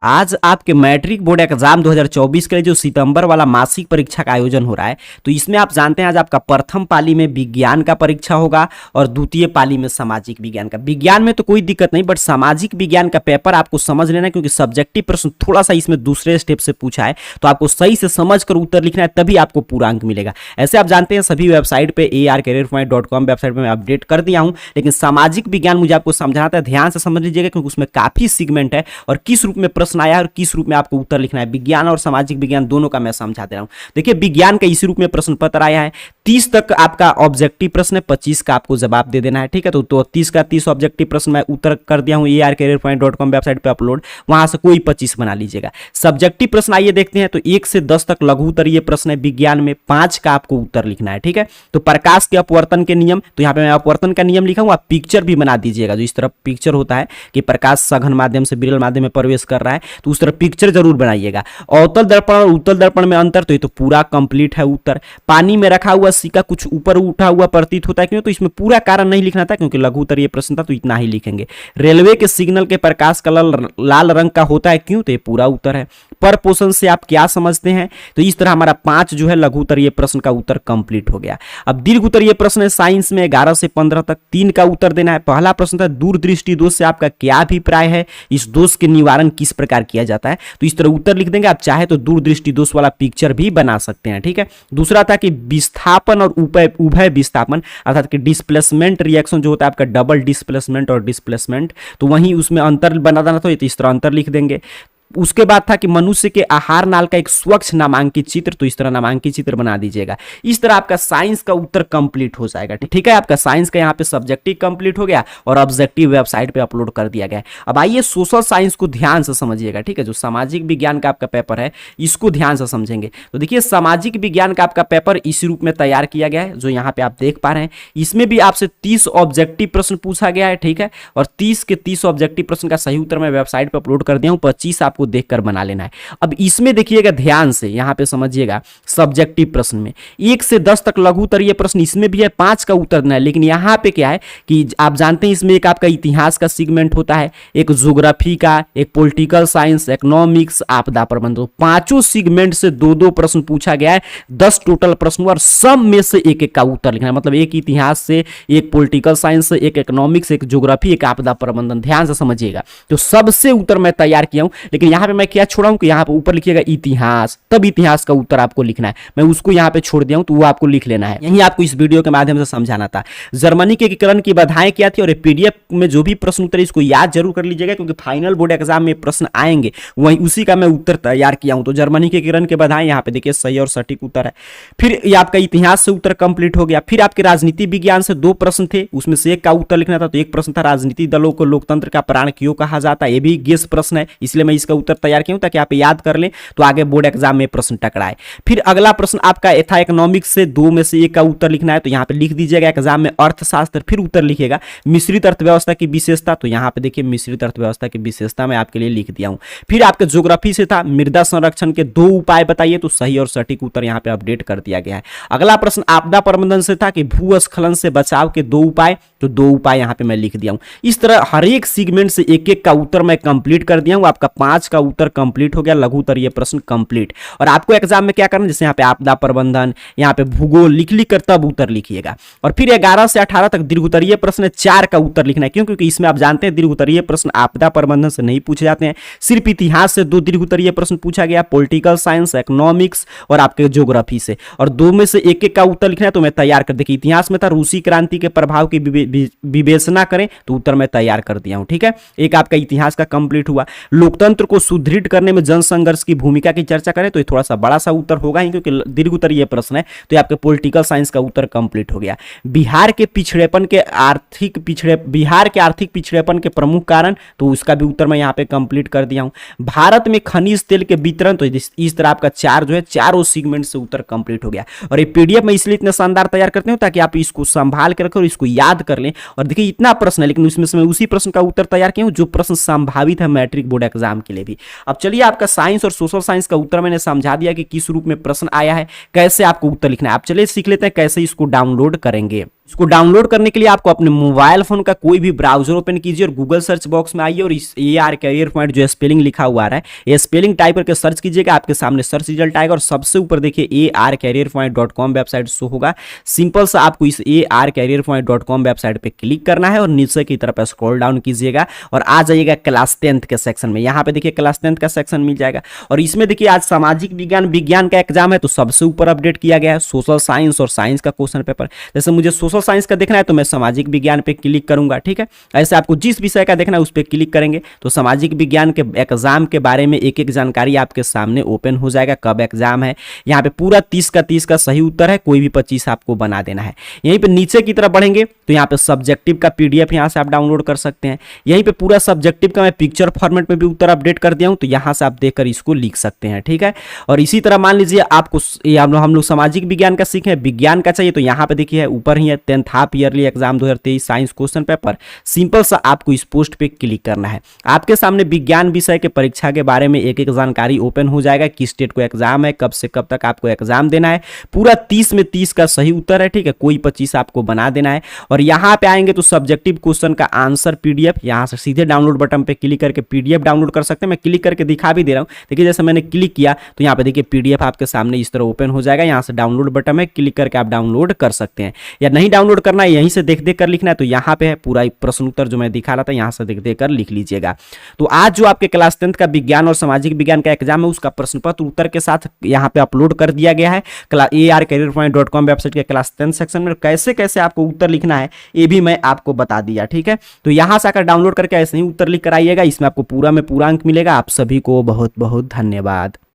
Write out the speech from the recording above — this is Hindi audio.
आज आपके मैट्रिक बोर्ड एग्जाम 2024 के लिए जो सितंबर वाला मासिक परीक्षा का आयोजन हो रहा है, तो इसमें आप जानते हैं आज आपका प्रथम पाली में विज्ञान का परीक्षा होगा और द्वितीय पाली में सामाजिक विज्ञान का। विज्ञान में तो कोई दिक्कत नहीं, बट सामाजिक विज्ञान का पेपर आपको समझ लेना है, क्योंकि सब्जेक्टिव प्रश्न थोड़ा सा इसमें दूसरे स्टेप से पूछा है, तो आपको सही से समझ कर उत्तर लिखना है, तभी आपको पूरा अंक मिलेगा। ऐसे आप जानते हैं सभी वेबसाइट पे arcareerpoint.com वेबसाइट पे मैं अपडेट कर दिया हूं, लेकिन सामाजिक विज्ञान मुझे आपको समझाना था, ध्यान से समझ लीजिएगा, क्योंकि उसमें काफी सेगमेंट है और किस रूप में प्रश्न आया है और किस रूप में आपको उत्तर लिखना है। विज्ञान और सामाजिक विज्ञान दोनों का मैं समझा दे रहा हूं। देखिए, विज्ञान का इसी रूप में प्रश्न पत्र आया है। 30 तक आपका ऑब्जेक्टिव प्रश्न है, 25 का आपको जवाब दे देना है। ठीक है, तो 30 का 30 ऑब्जेक्टिव प्रश्न मैं उत्तर कर दिया हूं arcareerpoint.com वेबसाइट पे अपलोड, वहां से कोई 25 बना लीजिएगा। सब्जेक्टिव प्रश्न आइए देखते हैं, तो 1 से 10 तक लघु उत्तरीय प्रश्न है विज्ञान में, 5 का आपको उत्तर लिखना है। ठीक है, तो प्रकाश के अपवर्तन के नियम, तो यहाँ पे मैं अपवर्तन का नियम लिखा हूं, आप पिक्चर भी बना दीजिएगा। जो इस तरह पिक्चर होता है कि प्रकाश सघन माध्यम से विरल माध्यम में प्रवेश कर रहा है, तो उस तरह पिक्चर जरूर बनाइएगा। अवतल दर्पण और उत्तल दर्पण में अंतर, तो ये तो पूरा कंप्लीट है उत्तर। पानी में रखा हुआ सिक्का कुछ ऊपर उठा हुआ प्रतीत होता है, क्यों? तो इसमें पूरा कारण नहीं लिखना था, क्योंकि लघु उत्तरीय प्रश्न था, तो इतना ही लिखेंगे। रेलवे के सिग्नल के प्रकाश कलर लाल रंग का होता है, क्यों? तो ये पूरा उत्तर है। पर पोषण से आप क्या समझते हैं? तो इस तरह हमारा 5 जो है लघु उत्तरीय प्रश्न का उत्तर कंप्लीट हो गया। अब दीर्घ उत्तरीय प्रश्न है साइंस में 11 से 15 तक, 3 का उत्तर देना है। पहला प्रश्न था दूरदृष्टि दोष से आपका क्या अभिप्राय है, इस दोष के निवारण किस प्रकार किया जाता है, तो इस तरह उत्तर लिख देंगे। आप चाहे तो दूरदृष्टि दोष वाला पिक्चर भी बना सकते हैं। ठीक है, दूसरा था कि विस्थापन और उभय विस्थापन, अर्थात कि डिस्प्लेसमेंट रिएक्शन जो होता है आपका डबल डिस्प्लेसमेंट और डिस्प्लेसमेंट, तो वहीं उसमें अंतर बना देना, तो इस तरह अंतर लिख देंगे। उसके बाद था कि मनुष्य के आहार नाल का एक स्वच्छ नामांकित चित्र, तो इस तरह नामांकित चित्र बना दीजिएगा। इस तरह आपका साइंस का उत्तर कंप्लीट हो जाएगा। ठीक है, आपका साइंस का यहाँ पे सब्जेक्टिव कंप्लीट हो गया और ऑब्जेक्टिव वेबसाइट पे अपलोड कर दिया गया है। अब आइए सोशल साइंस को ध्यान से समझिएगा। ठीक है, जो सामाजिक विज्ञान का आपका पेपर है इसको ध्यान से समझेंगे। तो देखिए, सामाजिक विज्ञान का आपका पेपर इस रूप में तैयार किया गया है, जो यहाँ पे आप देख पा रहे हैं। इसमें भी आपसे 30 ऑब्जेक्टिव प्रश्न पूछा गया है। ठीक है, और 30 के 30 ऑब्जेक्टिव प्रश्न का सही उत्तर मैं वेबसाइट पर अपलोड कर दिया हूँ, 25 आपको देखकर बना लेना है। अब इसमें देखिएगा ध्यान से, यहां पे समझिएगा, सब्जेक्टिव प्रश्न में 1 से 10 तक लघु उत्तरीय प्रश्न इसमें भी है, 5 का उत्तर देना है। लेकिन यहां पे क्या है कि आप जानते हैं इसमें एक आपका इतिहास का सेगमेंट होता है, एक ज्योग्राफी का, एक पॉलिटिकल साइंस, इकोनॉमिक्स, आपदा प्रबंधन, पांचों सेगमेंट से 2-2 प्रश्न पूछा गया है। 10 टोटल प्रश्न और सब में से एक-एक का उत्तर लिखना है। मतलब एक इतिहास से, एक पॉलिटिकल साइंस से, एक इकोनॉमिक्स, एक ज्योग्राफी, एक आपदा प्रबंधन। ध्यान से समझिएगा, तो सबसे उत्तर मैं तैयार किया हूं। लेकिन यहां पे मैं क्या छोड़ा हूं कि यहां पे ऊपर लिखिएगा इतिहास, तब इतिहास का उत्तर आपको लिखना है। मैं उसको यहां पे छोड़ दिया हूं, तो वो आपको लिख लेना है। यही आपको इस वीडियो के माध्यम से समझाना था। जर्मनी के एकीकरण की बाधाएं क्या थी, और पीडीएफ में जो भी प्रश्न उत्तर इसको याद जरूर कर लीजिएगा, क्योंकि फाइनल बोर्ड एग्जाम में प्रश्न आएंगे, वहीं उसी का मैं उत्तर तैयार किया हूं। तो जर्मनी के एकीकरण की बाधाएं यहां पे देखिए सही और सटीक उत्तर है। फिर ये आपका इतिहास से उत्तर कंप्लीट हो गया। फिर आपके राजनीति विज्ञान से 2 प्रश्न थे, उसमें से एक का उत्तर लिखना था। तो एक प्रश्न था राजनीतिक दलों को लोकतंत्र का प्राण क्यों कहा जाता है, ये भी गेस प्रश्न है, इसलिए मैं इसका उत्तर तैयार किया हूं ताकि आप याद कर लें, तो आगे बोर्ड एग्जाम में प्रश्न टकराए। फिर अगला प्रश्न आपका था इकोनॉमिक्स से, 2 में से 1 का उत्तर लिखना है। तो यहां पे लिख दीजिएगा एग्जाम में अर्थशास्त्र, फिर उत्तर लिखिएगा मिश्रित अर्थव्यवस्था की विशेषता। तो यहां पे देखिए मिश्रित अर्थव्यवस्था की विशेषता मैं आपके लिए लिख दिया हूं। फिर आपके ज्योग्राफी से था मृदा संरक्षण के 2 उपाय बताइए, तो सही और सटीक उत्तर यहां पे अपडेट कर दिया गया है। अगला प्रश्न आपदा प्रबंधन से था कि भूस्खलन से बचाव के 2 उपाय, तो 2 उपाय यहां पे मैं लिख दिया हूं। इस तरह हर एक सेगमेंट से एक-एक का उत्तर मैं कंप्लीट कर दिया हूं। आपका 5 का उत्तर कंप्लीट हो गया, लघु उत्तरीय प्रश्न कंप्लीट। और आपको एग्जाम में क्या करना है, जैसे यहाँ पे आपदा प्रबंधन, यहाँ पे भूगोल लिख कर तब उत्तर लिखिएगा। और फिर 11 से 18 तक दीर्घ उत्तरीय प्रश्न 4 का उत्तर लिखना है। क्यों? क्योंकि इसमें आप जानते हैं दीर्घ उत्तरीय प्रश्न आपदा प्रबंधन से नहीं पूछे जाते हैं, सिर्फ इतिहास से 2 दीर्घ उत्तरीय प्रश्न पूछा गया, पॉलिटिकल साइंस, इकोनॉमिक्स और आपके ज्योग्राफी से, और 2 में से एक-एक का उत्तर लिखना है। तो मैं तैयार कर, देखिए इतिहास में था रूसी क्रांति के प्रभाव की विवेचना करें, तो उत्तर मैं तैयार कर दिया हूं। ठीक है, एक आपका इतिहास का कंप्लीट हुआ। लोकतंत्र को सुदृढ़ करने में जन संघर्ष की भूमिका की चर्चा करें, तो ये थोड़ा सा बड़ा सा उत्तर होगा ही, क्योंकि दीर्घ उत्तरीय प्रश्न है। तो आपके पॉलिटिकल साइंस का उत्तर कंप्लीट हो गया। बिहार के आर्थिक पिछड़ेपन के प्रमुख कारण, तो उसका भी उत्तर मैं यहाँ पे कंप्लीट कर दिया हूं। भारत में खनिज तेल के वितरण, तो इस तरह आपका 4 जो है, चारों सेगमेंट से उत्तर कंप्लीट हो गया। और ये पीडीएफ में इसलिए इतने शानदार तैयार करते हो ताकि आप इसको संभाल के रखें और इसको याद कर लें। और देखिए इतना प्रश्न है, लेकिन उसमें से मैं उसी प्रश्न का उत्तर तैयार किया हूं जो प्रश्न संभावित है मैट्रिक बोर्ड एग्जाम के लिए भी। अब चलिए, आपका साइंस और सोशल साइंस का उत्तर मैंने समझा दिया कि किस रूप में प्रश्न आया है, कैसे आपको उत्तर लिखना है। आप चलिए सीख लेते हैं कैसे इसको डाउनलोड करेंगे। इसको डाउनलोड करने के लिए आपको अपने मोबाइल फोन का कोई भी ब्राउजर ओपन कीजिए और गूगल सर्च बॉक्स में आइए और इस AR कैरियर पॉइंट जो स्पेलिंग लिखा हुआ आ रहा है ये स्पेलिंग टाइप करके सर्च कीजिएगा, आपके सामने सर्च रिजल्ट आएगा और सबसे ऊपर देखिए arcareerpoint.com वेबसाइट शो होगा। सिंपल सा आपको इस arcareerpoint.com वेबसाइट पे क्लिक करना है और नीचे की तरफ स्क्रॉल डाउन कीजिएगा और आ जाइएगा क्लास 10th के सेक्शन में। यहाँ पे देखिए क्लास 10th का सेक्शन मिल जाएगा और इसमें देखिए आज सामाजिक विज्ञान का एग्जाम है तो सबसे ऊपर अपडेट किया गया है सोशल साइंस और साइंस का क्वेश्चन पेपर। जैसे मुझे सोशल साइंस का देखना है तो मैं सामाजिक विज्ञान पे क्लिक करूंगा, ठीक है। ऐसे आपको जिस विषय का देखना है उस पर क्लिक करेंगे तो सामाजिक विज्ञान के एग्जाम के बारे में एक एक जानकारी आपके सामने ओपन हो जाएगा, कब एग्जाम है। यहाँ पे पूरा 30 का सही उत्तर है, कोई भी 25 आपको बना देना है। यहीं पे नीचे की तरफ बढ़ेंगे तो यहाँ पे सब्जेक्टिव का PDF यहाँ से आप डाउनलोड कर सकते हैं। यहीं पे पूरा सब्जेक्टिव का मैं पिक्चर फॉर्मेट में भी उत्तर अपडेट कर दिया हूँ तो यहाँ से आप देखकर इसको लिख सकते हैं, ठीक है। और इसी तरह मान लीजिए आपको हम लोग सामाजिक विज्ञान का सीखे, विज्ञान का चाहिए तो यहाँ पे देखिए ऊपर ही है 10th half yearly exam 2023 science question paper. Simple सा आपको इस पोस्ट पे क्लिक करना है। आपके सामने विज्ञान विषय के परीक्षा के बारे में एक एक जानकारी ओपन हो जाएगा, किस डेट को एग्जाम है, कब से कब तक आपको एग्जाम देना है। पूरा 30 में 30 का सही उत्तर है, ठीक है, कोई 25 आपको बना देना है। और यहाँ पे आएंगे तो सब्जेक्टिव क्वेश्चन का आंसर PDF, यहाँ से सीधे डाउनलोड बटन पे क्लिक करके PDF डाउनलोड कर सकते हैं। मैं क्लिक करके दिखा भी दे रहा हूँ। देखिए जैसे मैंने क्लिक किया तो यहाँ पे देखिए PDF आपके सामने इस तरह ओपन हो जाएगा। यहाँ से डाउनलोड बटन में क्लिक करके आप डाउनलोड कर सकते हैं, या नहीं डाउनलोड करना है यहीं से देख देख कर लिखना है तो यहाँ पे है पूरा प्रश्न उत्तर जो मैं दिखा रहा था, यहाँ से देख देख कर लिख लीजिएगा। तो आज जो आपके क्लास 10th का विज्ञान और सामाजिक विज्ञान का एग्जाम है उसका प्रश्न पत्र उत्तर के साथ यहाँ पे अपलोड कर दिया गया है arcareerpoint.com वेबसाइट के क्लास 10 सेक्शन में। कैसे कैसे आपको उत्तर लिखना है ये भी मैं आपको बता दिया, ठीक है। तो यहाँ से आकर डाउनलोड करके ऐसे ही उत्तर लिख कर आइएगा, इसमें आपको पूरा में पूरा अंक मिलेगा। आप सभी को बहुत बहुत धन्यवाद।